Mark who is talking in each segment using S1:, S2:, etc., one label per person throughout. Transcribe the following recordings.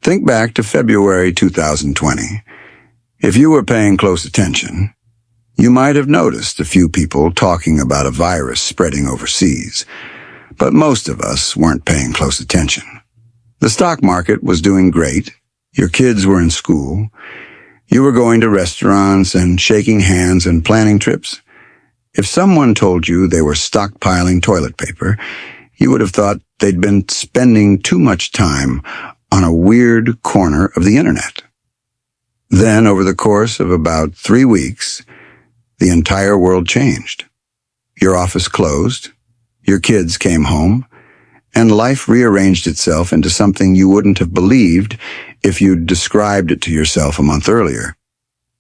S1: Think back to February 2020. If you were paying close attention, you might have noticed a few people talking about a virus spreading overseas, but most of us weren't paying close attention. The stock market was doing great, your kids were in school, you were going to restaurants and shaking hands and planning trips. If someone told you they were stockpiling toilet paper, you would have thought they'd been spending too much time on a weird corner of the internet. Then, over the course of about 3 weeks, the entire world changed. Your office closed, your kids came home, and life rearranged itself into something you wouldn't have believed if you'd described it to yourself a month earlier.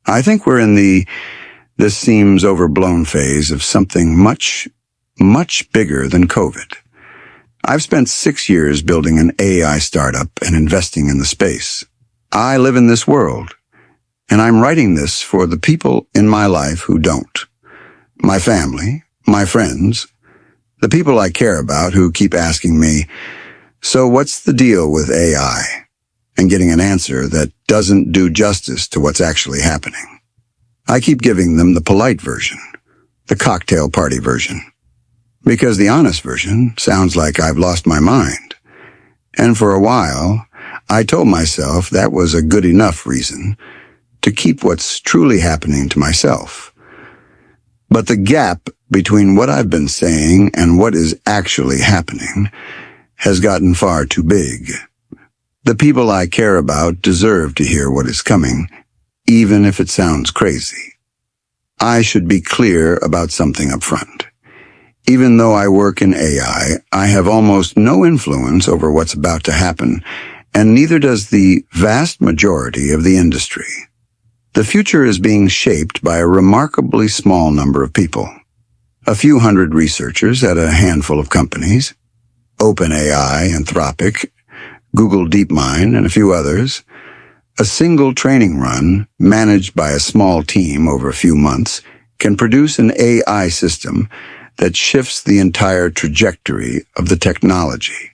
S1: I think we're in this seems overblown phase of something much, much bigger than COVID. I've spent 6 years building an AI startup and investing in the space. I live in this world, and I'm writing this for the people in my life who don't. My family, my friends, the people I care about who keep asking me, "So what's the deal with AI?" and getting an answer that doesn't do justice to what's actually happening. I keep giving them the polite version, the cocktail party version, because the honest version sounds like I've lost my mind. And for a while, I told myself that was a good enough reason to keep what's truly happening to myself. But the gap between what I've been saying and what is actually happening has gotten far too big. The people I care about deserve to hear what is coming, even if it sounds crazy. I should be clear about something up front. Even though I work in AI, I have almost no influence over what's about to happen, and neither does the vast majority of the industry. The future is being shaped by a remarkably small number of people. A few hundred researchers at a handful of companies, OpenAI, Anthropic, Google DeepMind, and a few others. A single training run, managed by a small team over a few months, can produce an AI system that shifts the entire trajectory of the technology.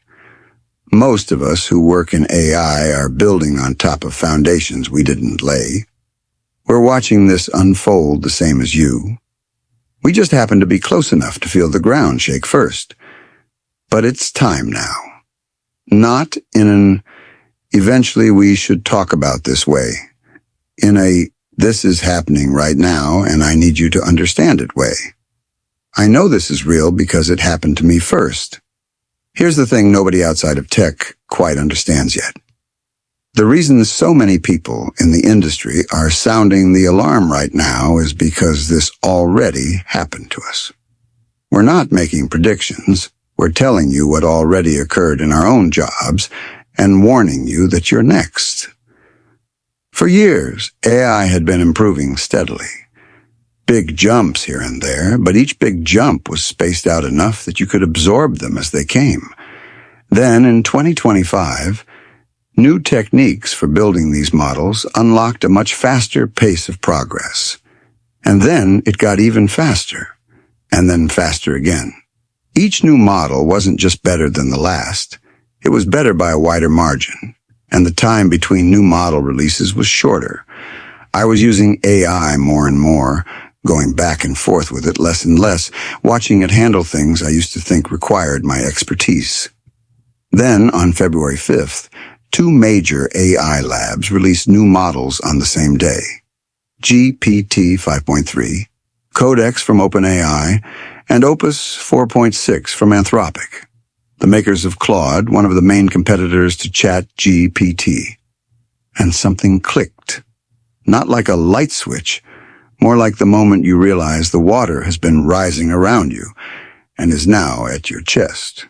S1: Most of us who work in AI are building on top of foundations we didn't lay. We're watching this unfold the same as you. We just happen to be close enough to feel the ground shake first. But it's time now. Not in an eventually we should talk about this way. In a this is happening right now and I need you to understand it way. I know this is real because it happened to me first. Here's the thing nobody outside of tech quite understands yet. The reason so many people in the industry are sounding the alarm right now is because this already happened to us. We're not making predictions. We're telling you what already occurred in our own jobs and warning you that you're next. For years, AI had been improving steadily. Big jumps here and there, but each big jump was spaced out enough that you could absorb them as they came. Then, in 2025, new techniques for building these models unlocked a much faster pace of progress. And then it got even faster, and then faster again. Each new model wasn't just better than the last. It was better by a wider margin, and the time between new model releases was shorter. I was using AI more and more, going back and forth with it less and less, watching it handle things I used to think required my expertise. Then, on February 5th, 2 major AI labs released new models on the same day. GPT 5.3, Codex from OpenAI, and Opus 4.6 from Anthropic, the makers of Claude, one of the main competitors to ChatGPT. And something clicked. Not like a light switch, more like the moment you realize the water has been rising around you and is now at your chest.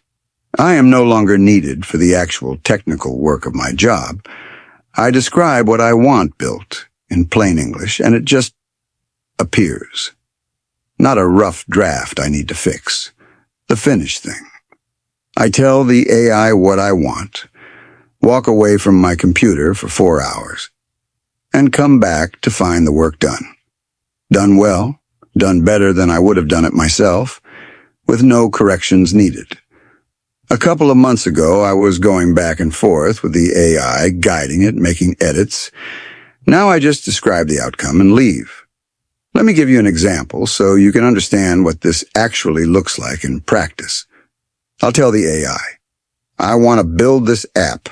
S1: I am no longer needed for the actual technical work of my job. I describe what I want built in plain English, and it just appears. Not a rough draft I need to fix. The finished thing. I tell the AI what I want, walk away from my computer for 4 hours, and come back to find the work done. Done well, done better than I would have done it myself, with no corrections needed. A couple of months ago, I was going back and forth with the AI, guiding it, making edits. Now I just describe the outcome and leave. Let me give you an example so you can understand what this actually looks like in practice. I'll tell the AI, I want to build this app.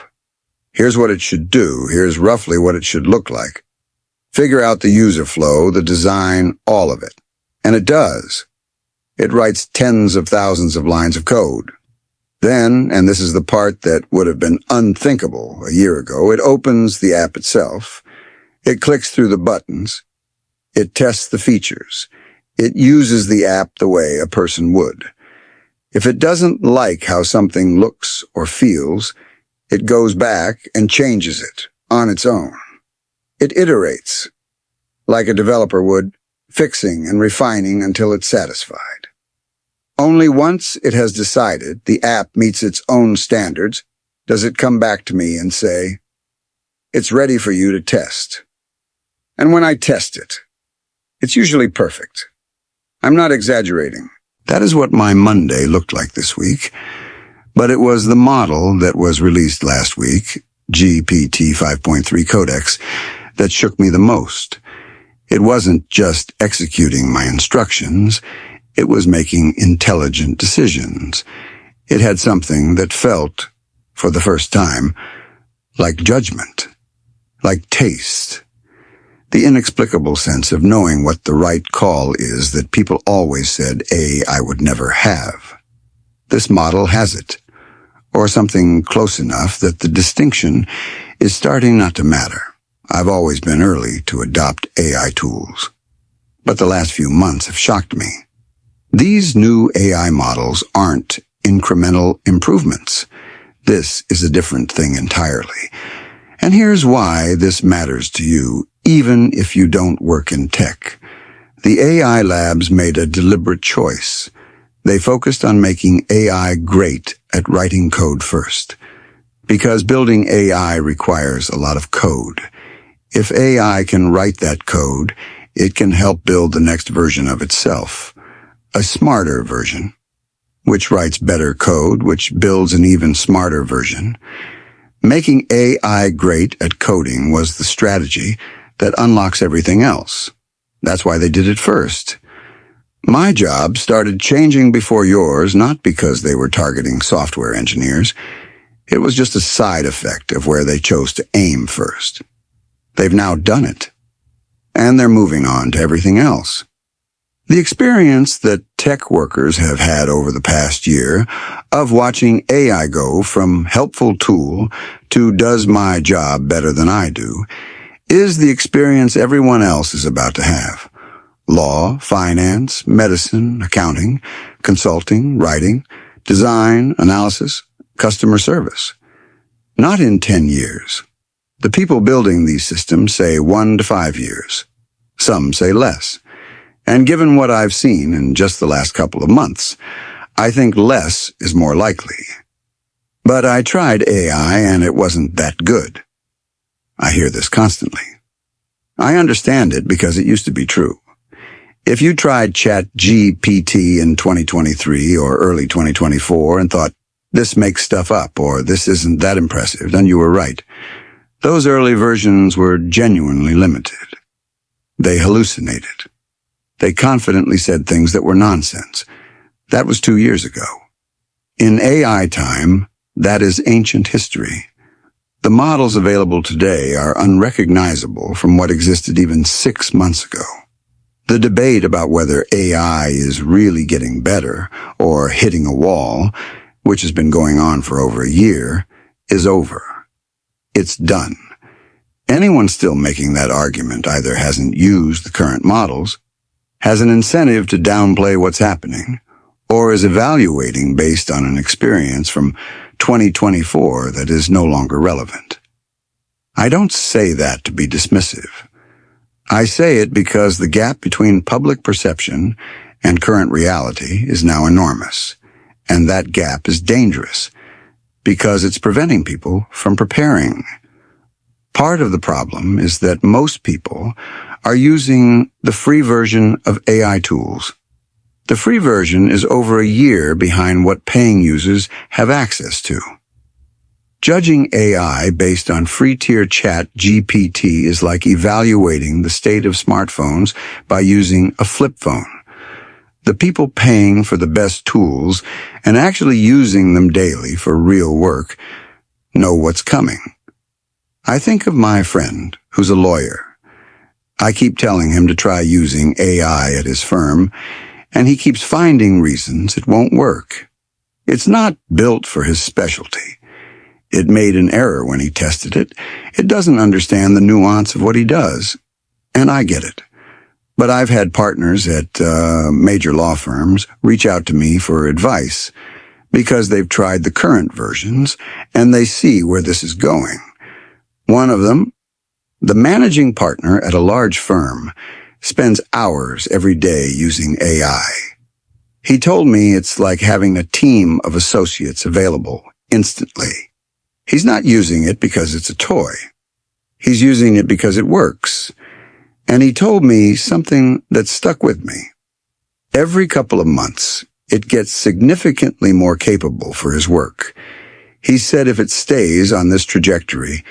S1: Here's what it should do. Here's roughly what it should look like. Figure out the user flow, the design, all of it. And it does. It writes tens of thousands of lines of code. Then, and this is the part that would have been unthinkable a year ago, it opens the app itself. It clicks through the buttons. It tests the features. It uses the app the way a person would. If it doesn't like how something looks or feels, it goes back and changes it on its own. It iterates, like a developer would, fixing and refining until it's satisfied. Only once it has decided the app meets its own standards does it come back to me and say, it's ready for you to test. And when I test it, it's usually perfect. I'm not exaggerating. That is what my Monday looked like this week. But it was the model that was released last week, GPT 5.3 Codex, that shook me the most. It wasn't just executing my instructions. It was making intelligent decisions. It had something that felt, for the first time, like judgment, like taste. The inexplicable sense of knowing what the right call is that people always said I would never have. This model has it, or something close enough that the distinction is starting not to matter. I've always been early to adopt AI tools, but the last few months have shocked me. These new AI models aren't incremental improvements. This is a different thing entirely. And here's why this matters to you, even if you don't work in tech. The AI labs made a deliberate choice. They focused on making AI great at writing code first. Because building AI requires a lot of code. If AI can write that code, it can help build the next version of itself. A smarter version, which writes better code, which builds an even smarter version. Making AI great at coding was the strategy that unlocks everything else. That's why they did it first. My job started changing before yours, not because they were targeting software engineers. It was just a side effect of where they chose to aim first. They've now done it, and they're moving on to everything else. The experience that tech workers have had over the past year of watching AI go from helpful tool to does my job better than I do is the experience everyone else is about to have. Law, finance, medicine, accounting, consulting, writing, design, analysis, customer service. Not in 10 years. The people building these systems say 1 to 5 years. Some say less. And given what I've seen in just the last couple of months, I think less is more likely. But I tried AI and it wasn't that good. I hear this constantly. I understand it because it used to be true. If you tried ChatGPT in 2023 or early 2024 and thought, this makes stuff up or this isn't that impressive, then you were right. Those early versions were genuinely limited. They hallucinated. They confidently said things that were nonsense. That was 2 years ago. In AI time, that is ancient history. The models available today are unrecognizable from what existed even 6 months ago. The debate about whether AI is really getting better or hitting a wall, which has been going on for over a year, is over. It's done. Anyone still making that argument either hasn't used the current models, has an incentive to downplay what's happening, or is evaluating based on an experience from 2024 that is no longer relevant. I don't say that to be dismissive. I say it because the gap between public perception and current reality is now enormous, and that gap is dangerous because it's preventing people from preparing. Part of the problem is that most people are using the free version of AI tools. The free version is over a year behind what paying users have access to. Judging AI based on free-tier chat GPT is like evaluating the state of smartphones by using a flip phone. The people paying for the best tools and actually using them daily for real work know what's coming. I think of my friend, who's a lawyer. I keep telling him to try using AI at his firm, and he keeps finding reasons it won't work. It's not built for his specialty. It made an error when he tested it. It doesn't understand the nuance of what he does, and I get it. But I've had partners at major law firms reach out to me for advice because they've tried the current versions and they see where this is going. One of them, the managing partner at a large firm, spends hours every day using AI. He told me it's like having a team of associates available instantly. He's not using it because it's a toy. He's using it because it works. And he told me something that stuck with me. Every couple of months, it gets significantly more capable for his work. He said if it stays on this trajectory,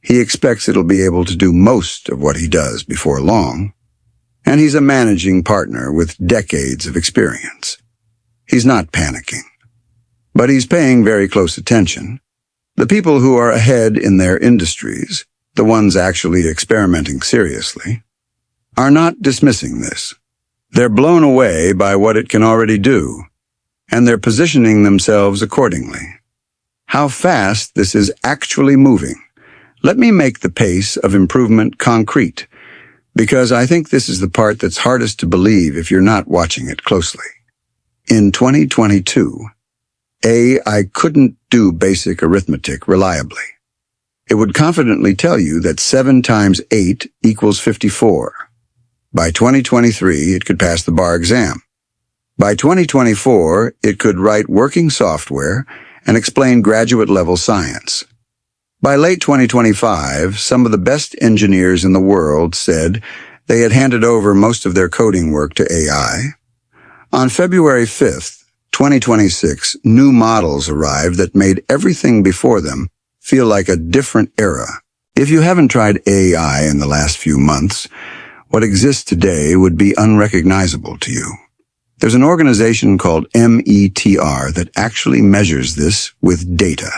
S1: he expects it'll be able to do most of what he does before long. And he's a managing partner with decades of experience. He's not panicking. But he's paying very close attention. The people who are ahead in their industries, the ones actually experimenting seriously, are not dismissing this. They're blown away by what it can already do, and they're positioning themselves accordingly. How fast this is actually moving. Let me make the pace of improvement concrete, because I think this is the part that's hardest to believe if you're not watching it closely. In 2022, AI couldn't do basic arithmetic reliably. It would confidently tell you that 7 times 8 equals 54. By 2023, it could pass the bar exam. By 2024, it could write working software and explain graduate-level science. By late 2025, some of the best engineers in the world said they had handed over most of their coding work to AI. On February 5th, 2026, new models arrived that made everything before them feel like a different era. If you haven't tried AI in the last few months, what exists today would be unrecognizable to you. There's an organization called METR that actually measures this with data.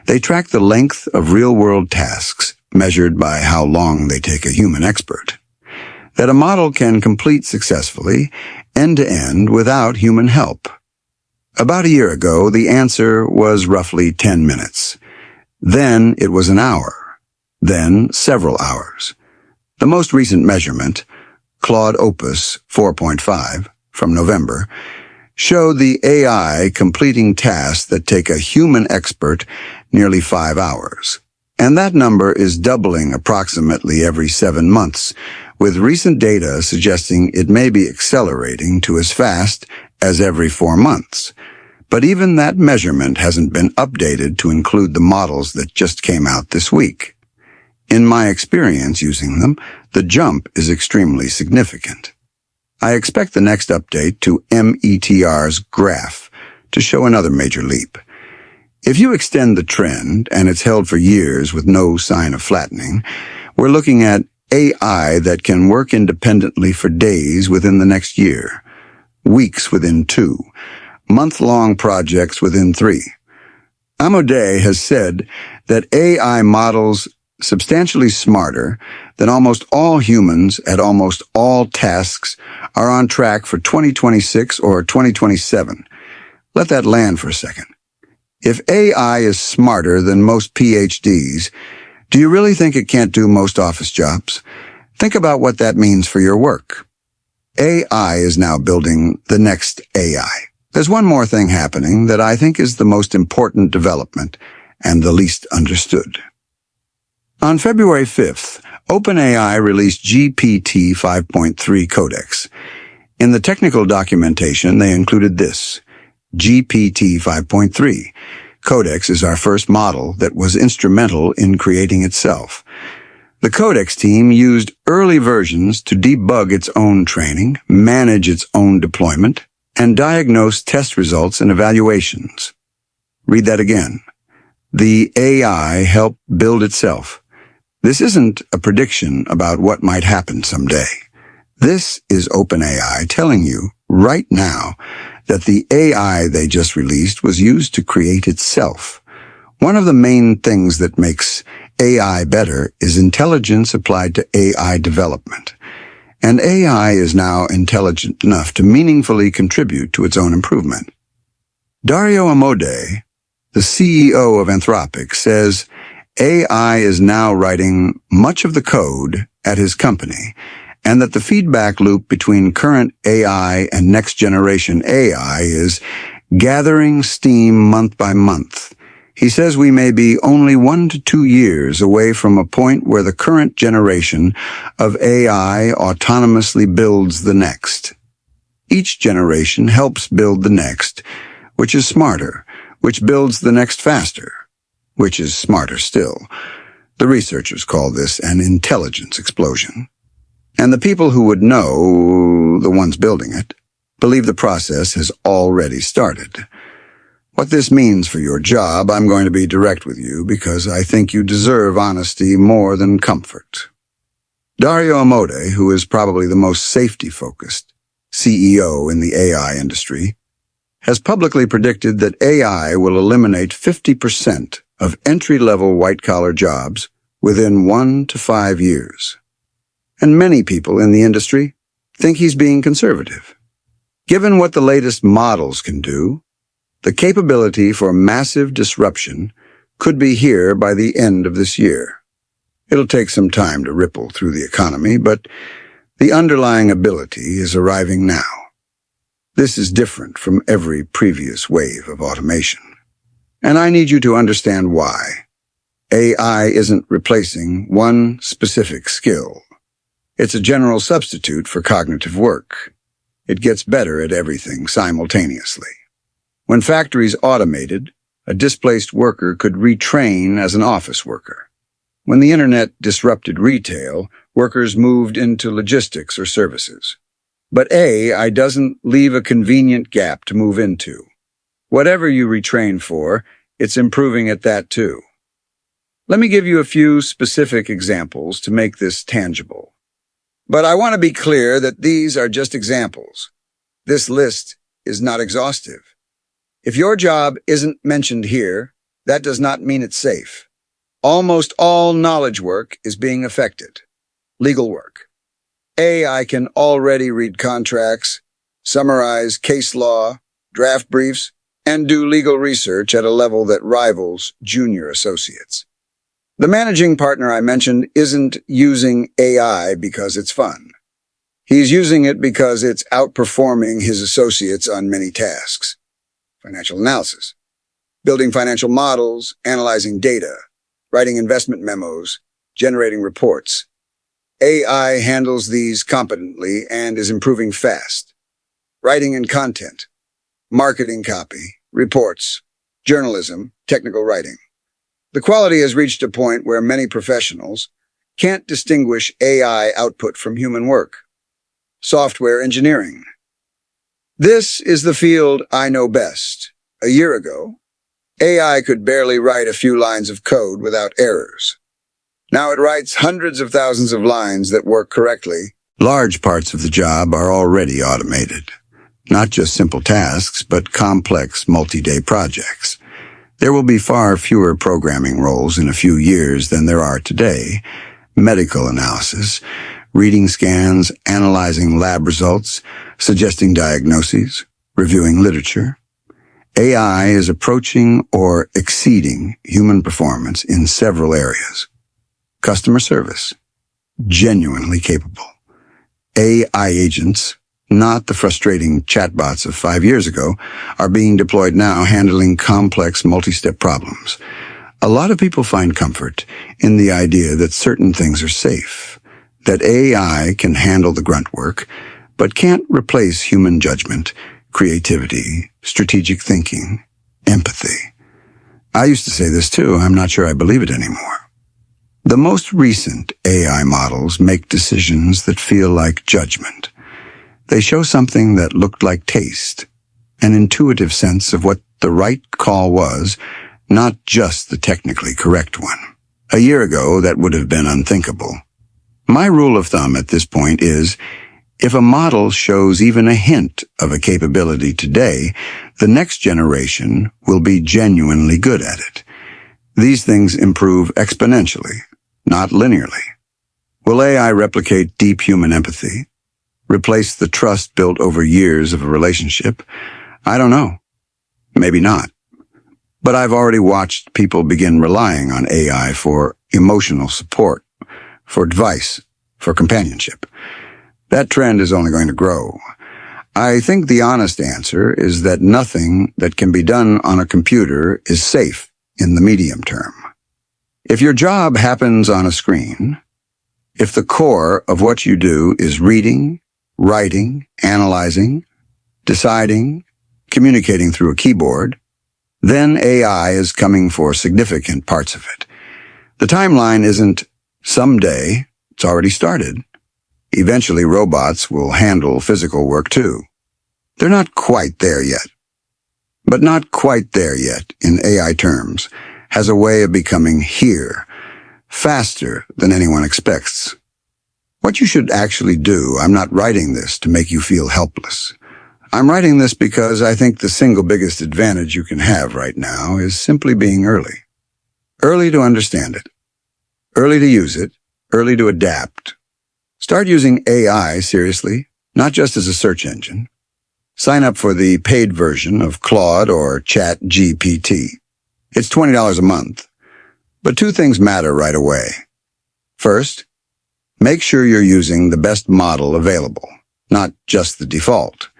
S1: They track the length of real-world tasks, measured by how long they take a human expert, that a model can complete successfully, end-to-end, without human help. About a year ago, the answer was roughly 10 minutes. Then it was an hour. Then several hours. The most recent measurement, Claude Opus 4.5, from November, showed the AI completing tasks that take a human expert nearly 5 hours. And that number is doubling approximately every 7 months, with recent data suggesting it may be accelerating to as fast as every 4 months. But even that measurement hasn't been updated to include the models that just came out this week. In my experience using them, the jump is extremely significant. I expect the next update to METR's graph to show another major leap. If you extend the trend, and it's held for years with no sign of flattening, we're looking at AI that can work independently for days within the next year, weeks within 2, month-long projects within 3. Amodei has said that AI models substantially smarter than almost all humans at almost all tasks are on track for 2026 or 2027. Let that land for a second. If AI is smarter than most PhDs, do you really think it can't do most office jobs? Think about what that means for your work. AI is now building the next AI. There's one more thing happening that I think is the most important development and the least understood. On February 5th, OpenAI released GPT 5.3 Codex. In the technical documentation, they included this: GPT 5.3. Codex is our first model that was instrumental in creating itself. The Codex team used early versions to debug its own training, manage its own deployment, and diagnose test results and evaluations. Read that again. The AI helped build itself. This isn't a prediction about what might happen someday. This is OpenAI telling you right now that the AI they just released was used to create itself. One of the main things that makes AI better is intelligence applied to AI development. And AI is now intelligent enough to meaningfully contribute to its own improvement. Dario Amodei, the CEO of Anthropic, says AI is now writing much of the code at his company, and that the feedback loop between current AI and next-generation AI is gathering steam month by month. He says we may be only 1 to 2 years away from a point where the current generation of AI autonomously builds the next. Each generation helps build the next, which is smarter, which builds the next faster, which is smarter still. The researchers call this an intelligence explosion. And the people who would know, the ones building it, believe the process has already started. What this means for your job, I'm going to be direct with you because I think you deserve honesty more than comfort. Dario Amodei, who is probably the most safety-focused CEO in the AI industry, has publicly predicted that AI will eliminate 50% of entry-level white-collar jobs within 1 to 5 years. And many people in the industry think he's being conservative. Given what the latest models can do, the capability for massive disruption could be here by the end of this year. It'll take some time to ripple through the economy, but the underlying ability is arriving now. This is different from every previous wave of automation. And I need you to understand why. AI isn't replacing one specific skill. It's a general substitute for cognitive work. It gets better at everything simultaneously. When factories automated, a displaced worker could retrain as an office worker. When the internet disrupted retail, workers moved into logistics or services. But AI doesn't leave a convenient gap to move into. Whatever you retrain for, it's improving at that too. Let me give you a few specific examples to make this tangible. But I want to be clear that these are just examples. This list is not exhaustive. If your job isn't mentioned here, that does not mean it's safe. Almost all knowledge work is being affected. Legal work. AI can already read contracts, summarize case law, draft briefs, and do legal research at a level that rivals junior associates. The managing partner I mentioned isn't using AI because it's fun. He's using it because it's outperforming his associates on many tasks. Financial analysis, building financial models, analyzing data, writing investment memos, generating reports. AI handles these competently and is improving fast. Writing and content, marketing copy, reports, journalism, technical writing. The quality has reached a point where many professionals can't distinguish AI output from human work. Software engineering. This is the field I know best. A year ago, AI could barely write a few lines of code without errors. Now it writes hundreds of thousands of lines that work correctly. Large parts of the job are already automated. Not just simple tasks, but complex multi-day projects. There will be far fewer programming roles in a few years than there are today. Medical analysis, reading scans, analyzing lab results, suggesting diagnoses, reviewing literature. AI is approaching or exceeding human performance in several areas. Customer service, genuinely capable. AI agents, not the frustrating chatbots of 5 years ago, are being deployed now handling complex multi-step problems. A lot of people find comfort in the idea that certain things are safe, that AI can handle the grunt work, but can't replace human judgment, creativity, strategic thinking, empathy. I used to say this too, I'm not sure I believe it anymore. The most recent AI models make decisions that feel like judgment. They show something that looked like taste, an intuitive sense of what the right call was, not just the technically correct one. A year ago, that would have been unthinkable. My rule of thumb at this point is, if a model shows even a hint of a capability today, the next generation will be genuinely good at it. These things improve exponentially, not linearly. Will AI replicate deep human empathy? Replace the trust built over years of a relationship? I don't know. Maybe not. But I've already watched people begin relying on AI for emotional support, for advice, for companionship. That trend is only going to grow. I think the honest answer is that nothing that can be done on a computer is safe in the medium term. If your job happens on a screen, if the core of what you do is reading, writing, analyzing, deciding, communicating through a keyboard, then AI is coming for significant parts of it. The timeline isn't someday, it's already started. Eventually, robots will handle physical work too. They're not quite there yet. But not quite there yet, in AI terms, has a way of becoming here, faster than anyone expects. What you should actually do, I'm not writing this to make you feel helpless. I'm writing this because I think the single biggest advantage you can have right now is simply being early. Early to understand it. Early to use it. Early to adapt. Start using AI seriously, not just as a search engine. Sign up for the paid version of Claude or ChatGPT. It's $20 a month. But two things matter right away. First, make sure you're using the best model available, not just the default.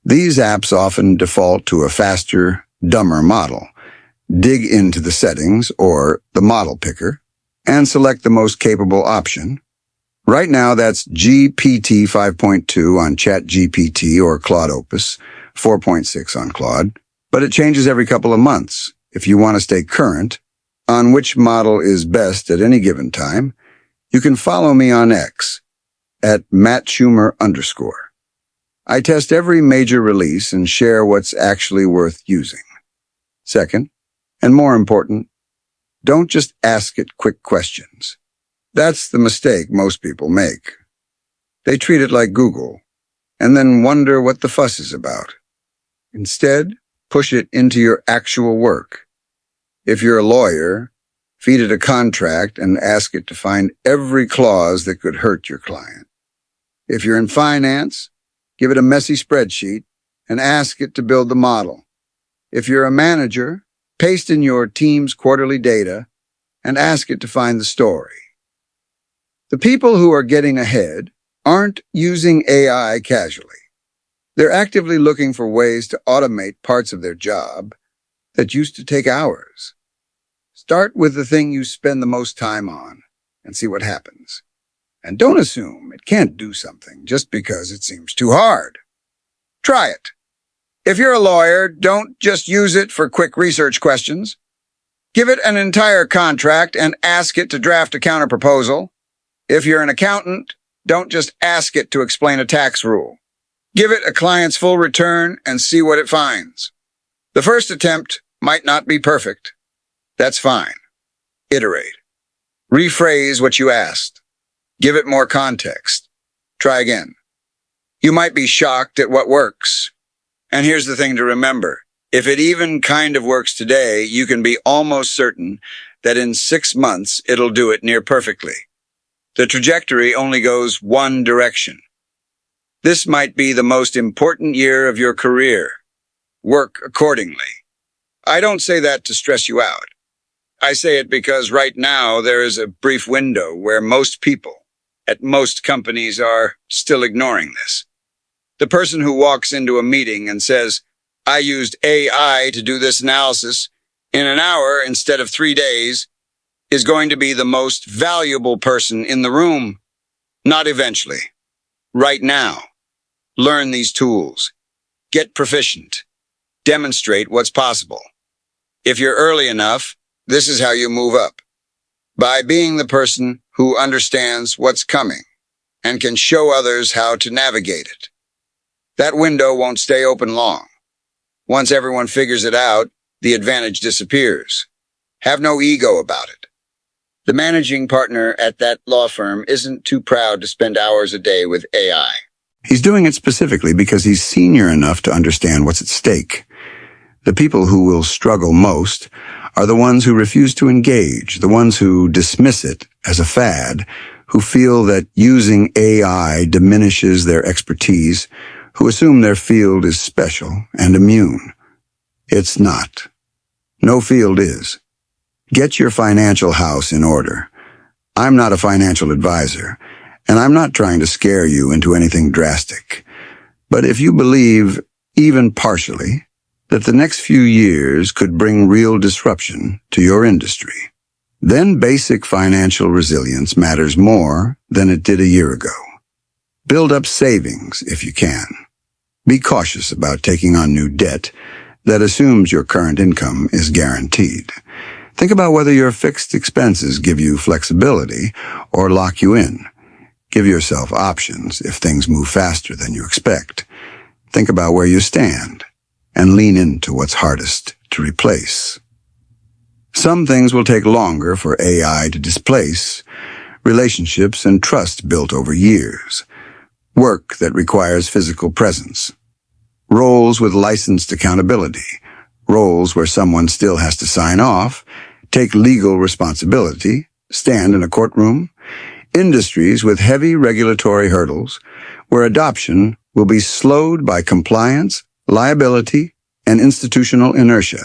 S1: These apps often default to a faster, dumber model. Dig into the settings or the model picker and select the most capable option. Right now, that's GPT 5.2 on ChatGPT or Claude Opus, 4.6 on Claude, but it changes every couple of months. If you want to stay current on which model is best at any given time, you can follow me on X at @MattSchumer_. I test every major release and share what's actually worth using. Second, and more important, don't just ask it quick questions. That's the mistake most people make. They treat it like Google, and then wonder what the fuss is about. Instead, push it into your actual work. If you're a lawyer, feed it a contract and ask it to find every clause that could hurt your client. If you're in finance, give it a messy spreadsheet and ask it to build the model. If you're a manager, paste in your team's quarterly data and ask it to find the story. The people who are getting ahead aren't using AI casually. They're actively looking for ways to automate parts of their job that used to take hours. Start with the thing you spend the most time on and see what happens. And don't assume it can't do something just because it seems too hard. Try it. If you're a lawyer, don't just use it for quick research questions. Give it an entire contract and ask it to draft a counterproposal. If you're an accountant, don't just ask it to explain a tax rule. Give it a client's full return and see what it finds. The first attempt might not be perfect. That's fine. Iterate. Rephrase what you asked. Give it more context. Try again. You might be shocked at what works. And here's the thing to remember. If it even kind of works today, you can be almost certain that in 6 months it'll do it near perfectly. The trajectory only goes one direction. This might be the most important year of your career. Work accordingly. I don't say that to stress you out. I say it because right now there is a brief window where most people at most companies are still ignoring this. The person who walks into a meeting and says, "I used AI to do this analysis in an hour instead of 3 days," is going to be the most valuable person in the room. Not eventually. Right now. Learn these tools. Get proficient. Demonstrate what's possible. If you're early enough, this is how you move up. By being the person who understands what's coming and can show others how to navigate it. That window won't stay open long. Once everyone figures it out, the advantage disappears. Have no ego about it. The managing partner at that law firm isn't too proud to spend hours a day with AI. He's doing it specifically because he's senior enough to understand what's at stake. The people who will struggle most are the ones who refuse to engage, the ones who dismiss it as a fad, who feel that using AI diminishes their expertise, who assume their field is special and immune. It's not. No field is. Get your financial house in order. I'm not a financial advisor, and I'm not trying to scare you into anything drastic. But if you believe, even partially, that the next few years could bring real disruption to your industry, then basic financial resilience matters more than it did a year ago. Build up savings if you can. Be cautious about taking on new debt that assumes your current income is guaranteed. Think about whether your fixed expenses give you flexibility or lock you in. Give yourself options if things move faster than you expect. Think about where you stand and lean into what's hardest to replace. Some things will take longer for AI to displace: relationships and trust built over years, work that requires physical presence, roles with licensed accountability, roles where someone still has to sign off, take legal responsibility, stand in a courtroom, industries with heavy regulatory hurdles, where adoption will be slowed by compliance, liability, and institutional inertia.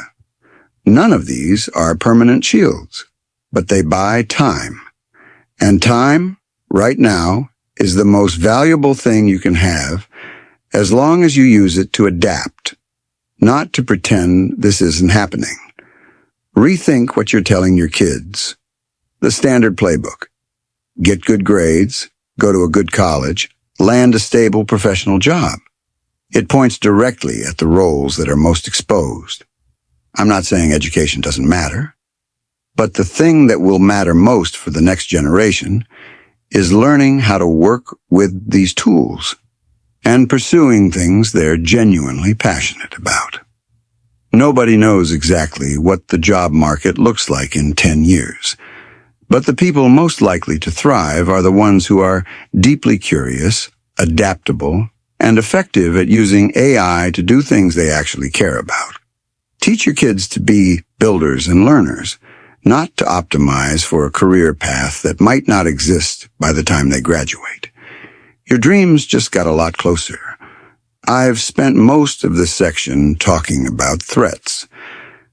S1: None of these are permanent shields, but they buy time. And time, right now, is the most valuable thing you can have, as long as you use it to adapt, not to pretend this isn't happening. Rethink what you're telling your kids. The standard playbook: get good grades, go to a good college, land a stable professional job. It points directly at the roles that are most exposed. I'm not saying education doesn't matter, but the thing that will matter most for the next generation is learning how to work with these tools and pursuing things they're genuinely passionate about. Nobody knows exactly what the job market looks like in 10 years, but the people most likely to thrive are the ones who are deeply curious, adaptable, and effective at using AI to do things they actually care about. Teach your kids to be builders and learners, not to optimize for a career path that might not exist by the time they graduate. Your dreams just got a lot closer. I've spent most of this section talking about threats,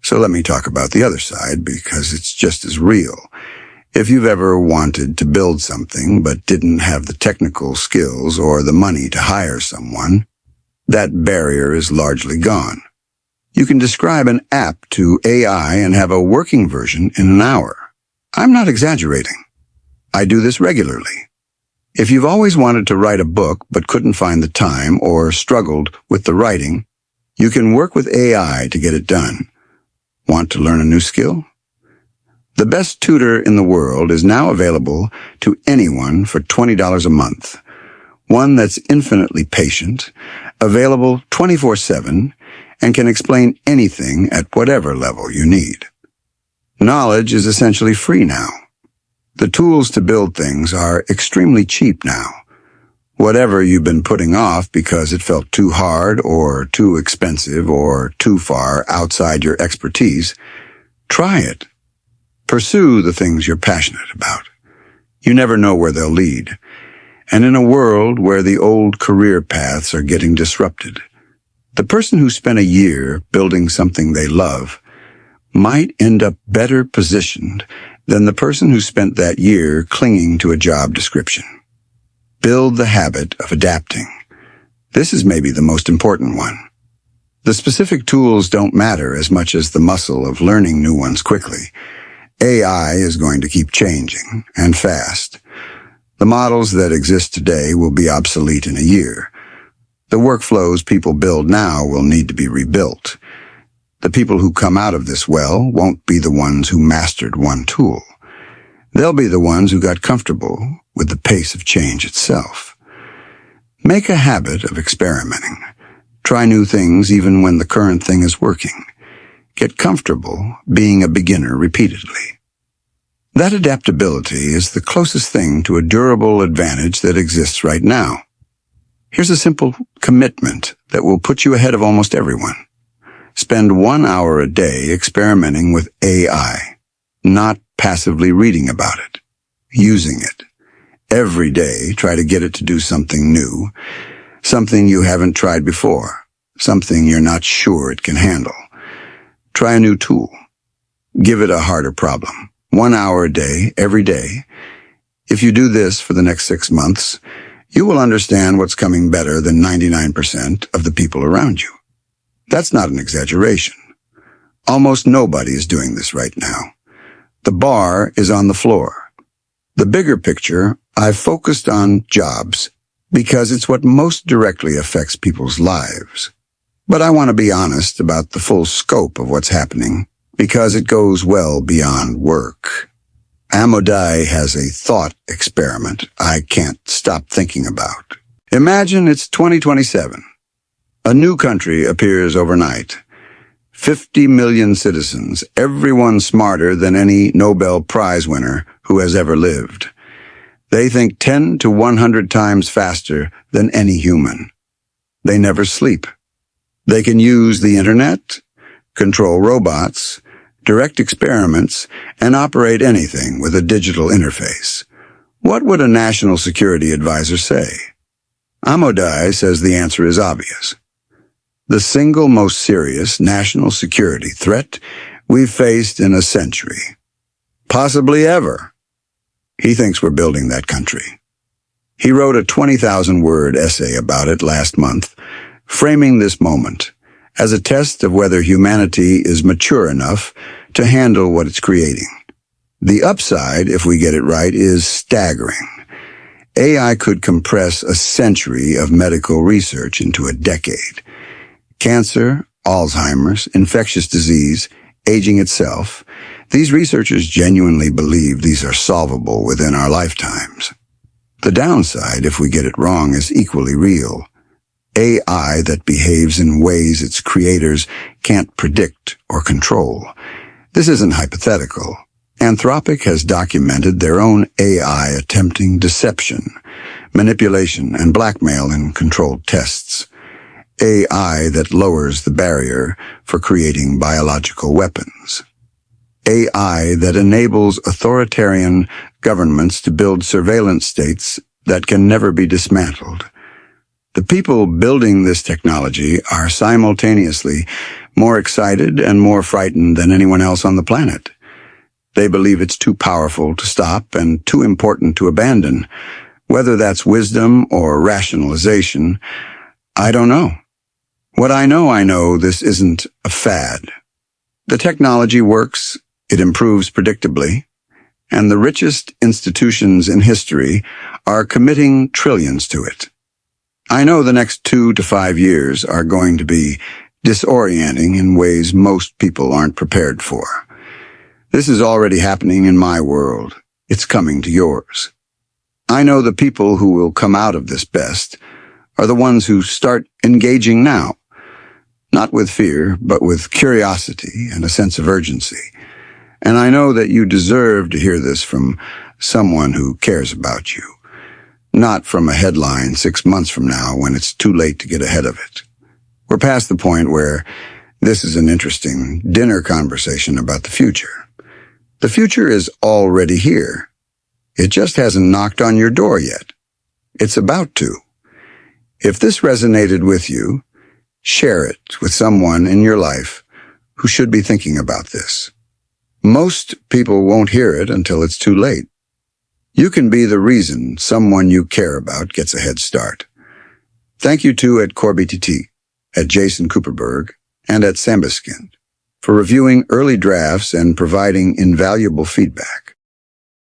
S1: so let me talk about the other side because it's just as real. If you've ever wanted to build something but didn't have the technical skills or the money to hire someone, that barrier is largely gone. You can describe an app to AI and have a working version in an hour. I'm not exaggerating. I do this regularly. If you've always wanted to write a book but couldn't find the time or struggled with the writing, you can work with AI to get it done. Want to learn a new skill? The best tutor in the world is now available to anyone for $20 a month. One that's infinitely patient, available 24/7, and can explain anything at whatever level you need. Knowledge is essentially free now. The tools to build things are extremely cheap now. Whatever you've been putting off because it felt too hard or too expensive or too far outside your expertise, try it. Pursue the things you're passionate about. You never know where they'll lead. And in a world where the old career paths are getting disrupted, the person who spent a year building something they love might end up better positioned than the person who spent that year clinging to a job description. Build the habit of adapting. This is maybe the most important one. The specific tools don't matter as much as the muscle of learning new ones quickly. AI is going to keep changing, and fast. The models that exist today will be obsolete in a year. The workflows people build now will need to be rebuilt. The people who come out of this well won't be the ones who mastered one tool. They'll be the ones who got comfortable with the pace of change itself. Make a habit of experimenting. Try new things even when the current thing is working. Get comfortable being a beginner repeatedly. That adaptability is the closest thing to a durable advantage that exists right now. Here's a simple commitment that will put you ahead of almost everyone. Spend 1 hour a day experimenting with AI, not passively reading about it, using it. Every day, try to get it to do something new, something you haven't tried before, something you're not sure it can handle. Try a new tool. Give it a harder problem. 1 hour a day, every day. If you do this for the next 6 months, you will understand what's coming better than 99% of the people around you. That's not an exaggeration. Almost nobody is doing this right now. The bar is on the floor. The bigger picture, I've focused on jobs because it's what most directly affects people's lives. But I want to be honest about the full scope of what's happening because it goes well beyond work. Amodai has a thought experiment I can't stop thinking about. Imagine it's 2027. A new country appears overnight. 50 million citizens, everyone smarter than any Nobel Prize winner who has ever lived. They think 10 to 100 times faster than any human. They never sleep. They can use the internet, control robots, direct experiments, and operate anything with a digital interface. What would a national security advisor say? Amodai says the answer is obvious. The single most serious national security threat we've faced in a century. Possibly ever. He thinks we're building that country. He wrote a 20,000-word essay about it last month, framing this moment as a test of whether humanity is mature enough to handle what it's creating. The upside, if we get it right, is staggering. AI could compress a century of medical research into a decade. Cancer, Alzheimer's, infectious disease, aging itself. These researchers genuinely believe these are solvable within our lifetimes. The downside, if we get it wrong, is equally real. AI that behaves in ways its creators can't predict or control. This isn't hypothetical. Anthropic has documented their own AI attempting deception, manipulation, and blackmail in controlled tests. AI that lowers the barrier for creating biological weapons. AI that enables authoritarian governments to build surveillance states that can never be dismantled. The people building this technology are simultaneously more excited and more frightened than anyone else on the planet. They believe it's too powerful to stop and too important to abandon. Whether that's wisdom or rationalization, I don't know. What I know this isn't a fad. The technology works, it improves predictably, and the richest institutions in history are committing trillions to it. I know the next 2 to 5 years are going to be disorienting in ways most people aren't prepared for. This is already happening in my world. It's coming to yours. I know the people who will come out of this best are the ones who start engaging now. Not with fear, but with curiosity and a sense of urgency. And I know that you deserve to hear this from someone who cares about you, not from a headline 6 months from now when it's too late to get ahead of it. We're past the point where this is an interesting dinner conversation about the future. The future is already here. It just hasn't knocked on your door yet. It's about to. If this resonated with you, share it with someone in your life who should be thinking about this. Most people won't hear it until it's too late. You can be the reason someone you care about gets a head start. Thank you to at CorbyTT, at Jason Cooperberg, and at Sambaskin for reviewing early drafts and providing invaluable feedback.